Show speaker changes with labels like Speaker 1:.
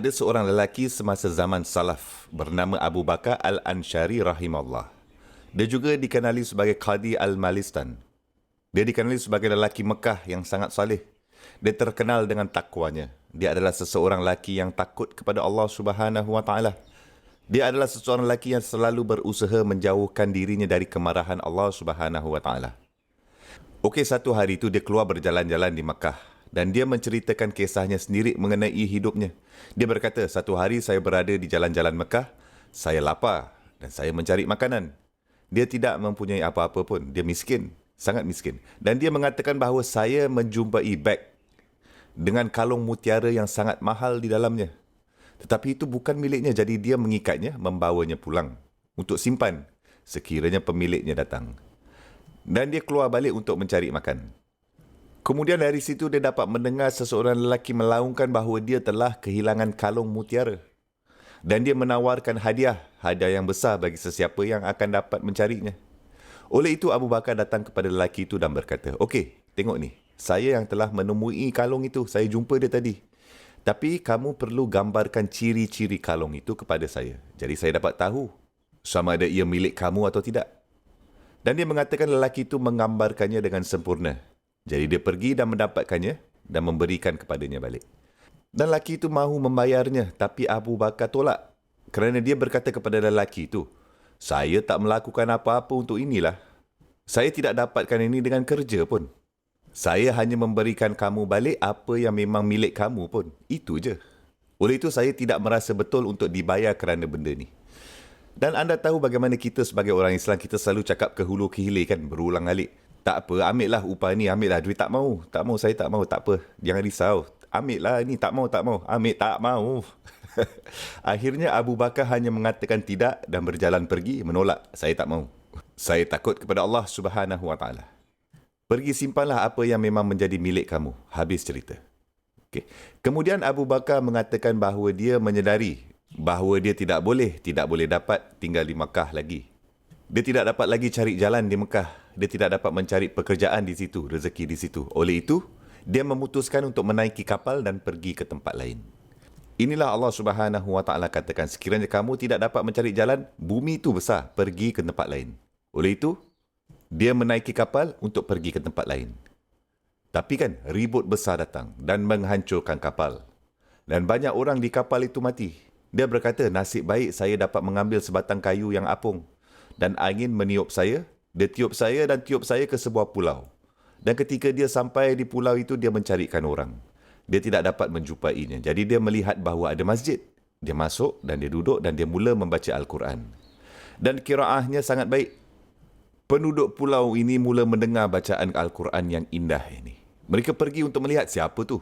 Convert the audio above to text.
Speaker 1: Ada seorang lelaki semasa zaman salaf bernama Abu Bakar Al-Ansyari rahimahullah. Dia juga dikenali sebagai Qadi Al-Malistan. Dia dikenali sebagai lelaki Mekah yang sangat saleh. Dia terkenal dengan takwanya. Dia adalah seseorang lelaki yang takut kepada Allah Subhanahu Wa Taala. Dia adalah seseorang lelaki yang selalu berusaha menjauhkan dirinya dari kemarahan Allah Subhanahu Wa Taala. Okey, satu hari itu dia keluar berjalan-jalan di Mekah dan dia menceritakan kisahnya sendiri mengenai hidupnya. Dia berkata, satu hari saya berada di jalan-jalan Mekah, saya lapar dan saya mencari makanan. Dia tidak mempunyai apa-apa pun, dia miskin, sangat miskin. Dan dia mengatakan bahawa saya menjumpai beg dengan kalung mutiara yang sangat mahal di dalamnya. Tetapi itu bukan miliknya, jadi dia mengikatnya, membawanya pulang untuk simpan sekiranya pemiliknya datang. Dan dia keluar balik untuk mencari makan. Kemudian dari situ dia dapat mendengar seseorang lelaki melaungkan bahawa dia telah kehilangan kalung mutiara. Dan dia menawarkan hadiah yang besar bagi sesiapa yang akan dapat mencarinya. Oleh itu Abu Bakar datang kepada lelaki itu dan berkata, okey, tengok ni, saya yang telah menemui kalung itu, saya jumpa dia tadi. Tapi kamu perlu gambarkan ciri-ciri kalung itu kepada saya. Jadi saya dapat tahu sama ada ia milik kamu atau tidak. Dan dia mengatakan lelaki itu menggambarkannya dengan sempurna. Jadi dia pergi dan mendapatkannya dan memberikan kepadanya balik. Dan lelaki itu mahu membayarnya, tapi Abu Bakar tolak. Kerana dia berkata kepada lelaki itu, saya tak melakukan apa-apa untuk inilah. Saya tidak dapatkan ini dengan kerja pun. Saya hanya memberikan kamu balik apa yang memang milik kamu pun. Itu je. Oleh itu saya tidak merasa betul untuk dibayar kerana benda ni. Dan anda tahu bagaimana kita sebagai orang Islam, kita selalu cakap ke hulu ke hilir kan, berulang alik. Tak apa, ambil lah upah ni, ambil lah duit. Tak mau, saya tak mau, tak apa. Jangan risau. Ambil lah ni, tak mau. Ambil, tak mau. Akhirnya Abu Bakar hanya mengatakan tidak dan berjalan pergi, menolak. Saya tak mau. Saya takut kepada Allah Subhanahu Wa Taala. Pergi simpanlah apa yang memang menjadi milik kamu. Habis cerita. Okay. Kemudian Abu Bakar mengatakan bahawa dia menyedari bahawa dia tidak boleh dapat tinggal di Mekah lagi. Dia tidak dapat lagi cari jalan di Mekah. Dia tidak dapat mencari pekerjaan di situ, rezeki di situ. Oleh itu, dia memutuskan untuk menaiki kapal dan pergi ke tempat lain. Inilah Allah Subhanahu Wa Taala katakan, sekiranya kamu tidak dapat mencari jalan, bumi itu besar, pergi ke tempat lain. Oleh itu, dia menaiki kapal untuk pergi ke tempat lain. Tapi kan, ribut besar datang dan menghancurkan kapal. Dan banyak orang di kapal itu mati. Dia berkata, nasib baik saya dapat mengambil sebatang kayu yang apung. Dan angin meniup saya, dia tiup saya dan tiup saya ke sebuah pulau. Dan ketika dia sampai di pulau itu, dia mencarikan orang. Dia tidak dapat menjumpainya. Jadi dia melihat bahawa ada masjid. Dia masuk dan dia duduk dan dia mula membaca Al-Quran. Dan qiraahnya sangat baik. Penduduk pulau ini mula mendengar bacaan Al-Quran yang indah ini. Mereka pergi untuk melihat siapa tu.